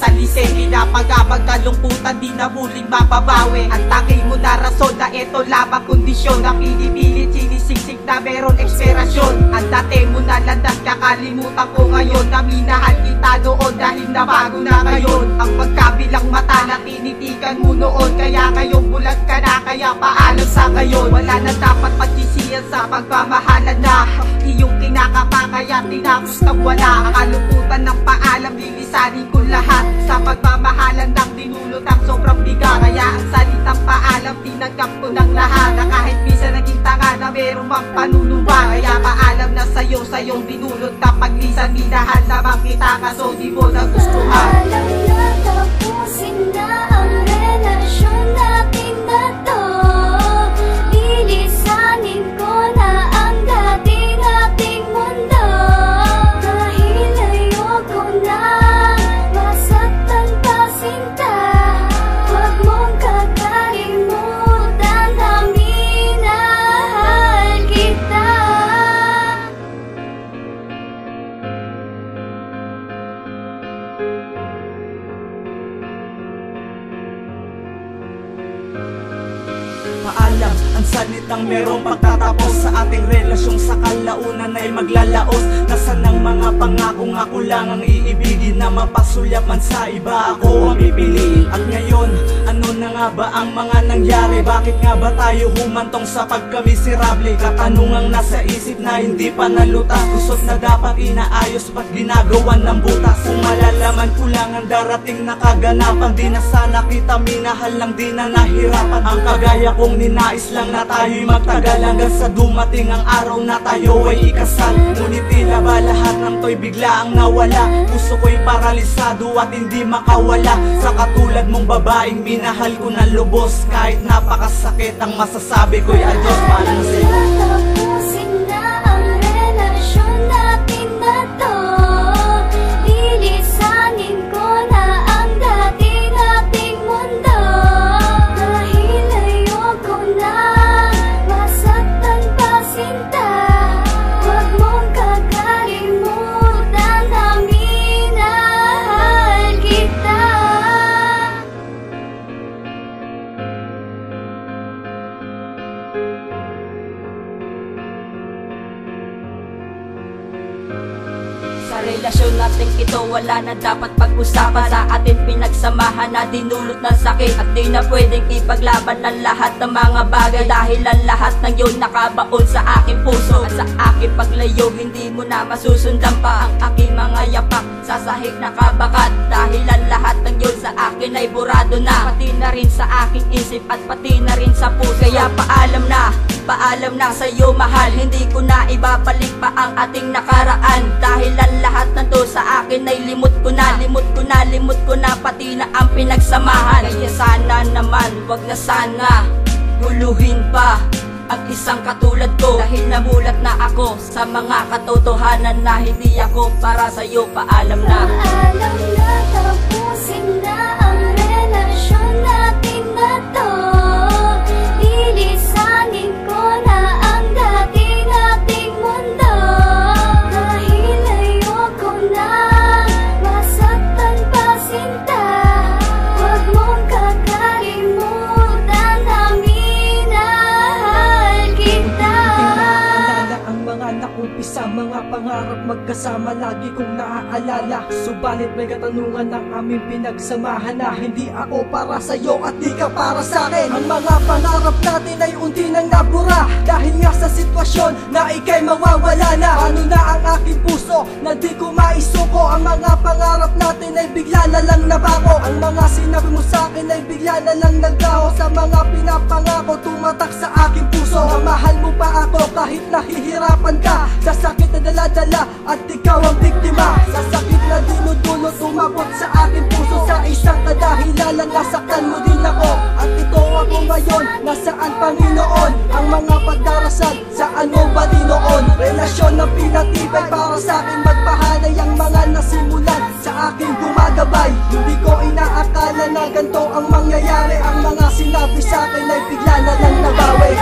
salisin. Pinapagabag kalungkutan, di na muling mababawi. Ang tanging mo na rason na ito lamang kondisyon, na pinipilit sinisiksik na meron eksperasyon. Ang dati mo na landas, kakalimutan ko ngayon, na minahal kita noon dahil na bago na ngayon. Ang pagkabilang mata na tinitigan mo noon, kaya ngayon bulag ka na, kaya paalam sa ngayon. Wala na dapat pagsisiyan sa pagmamahalan na iyong kinakapa, kaya tinapos kang wala. Ang kalungkutan ng paalam, lilisanin ko lahat. Sa pagmamahalan ng dinulot ang sobrang biga, kaya ang salitang paalam tinanggap ko ng lahat. Na kahit minsan naging tanga na meron mang panunumpa, kaya paalam na sa'yo, sa'yong dinulot na paglisan. Minahal naman kita kaso di mo nagustuhan. Paalam na tapusin na ang relasyon natin na to. Lilisanin ko na ang dati nating mundo. Dahil ayoko na masaktan pa sinta. Huwag mong kakalimutan na minahal kita. Paalam, ang salitang merong pagtatapos sa ating relasyong sa kalaunan ay maglalaos. Nasaan ang mga pangakong ako lang ang iibigin, na mapasulyap man sa iba ako ang pipiliin. At ngayon, ano na nga ba ang mga nangyari? Bakit nga ba tayo humantong sa pagkamiserable? Katanungang nasa isip na hindi pa nalutas, kusot na dapat inaayos, ba't ginagawan ng butas? Kung malalaman ko lang ang darating na kaganapan, di na sana kita minahal lang, di na nahirapan. Ang kagaya kong ninais lang na tayo'y magtagal, hanggang sa dumating ang araw na tayo ay ikasal. Ngunit tila ba lahat ng to'y bigla ang nawala? Puso ko'y paralisado at hindi makawala sa katulad mong babaeng minahal ko ng lubos. Kahit napakasakit ang masasabi ko'y adios. Paalam sa'yo. Tapusin na ang relasyon natin na to. Lilisanin ko na ang dati nating mundo. Dahil ayoko na masaktan pa sinta. Huwag mong kakalimutan na minahal kita. Sa relasyon natin ito wala na dapat pag-usapan. Sa atin pinagsamahan na dinulot ng sakit, at di na pwedeng ipaglaban ang lahat ng mga bagay. Dahil ang lahat ng yun nakabaon sa aking puso. At sa aking paglayo hindi mo na masusundan pa ang aking mga yapak sa sahig na kabakat. Dahil ang lahat ng yun sa akin ay burado na, pati na rin sa aking isip at pati na rin sa puso. Kaya paalam na sa'yo mahal, hindi ko na ibabalik pa ang ating nakaraan. Dahil ang lahat na to sa akin ay limot ko na pati na ang pinagsamahan. Kaya sana naman, wag na sana guluhin pa ang isang katulad ko. Dahil namulat na ako sa mga katotohanan na hindi ako para sa'yo. Paalam na. Paalam na tapusin na ang relasyon natin na to. Lilisanin ko na ang dati nating mundo. Dahil ayoko na masaktan pa sinta. Huwag mong kakalimutan na minahal kita. Alala ang mga nakumpisa, mga pangarap magkasama, lagi kong naaalala. Subalit may katanungan ng aming pinagsamahan, na hindi ako para sa'yo at di ka para sa'kin. Ang mga pangarap natin ay unti nang nabura, dahil nga sa sitwasyon na ika'y mawawala na. Ano na ang aking puso na di ko maisuko? Ang mga pangarap natin ay bigla na lang nabako. Ang mga sinabi mo sa'kin ay bigla na lang naglaho. Sa mga pinapangako tumatak sa aking puso, na mahal mo pa ako kahit nahihirapan ka. Sa sakit na dala-dala at ikaw ang biktima. Sa sakit na dinudulot umabot sa aking puso. Sa isang kadahilalan nasaktan mo din ako. At ito ako ngayon, nasaan Panginoon? Ang mga pagdarasal, saan mo ba di noon? Relasyon na pinatibay para sa akin magpahalay. Ang mga nasimulan sa aking gumagabay, hindi ko inaakala na ganito ang mangyayari. Ang mga sinabi sa akin ay bigla na lang nabawi.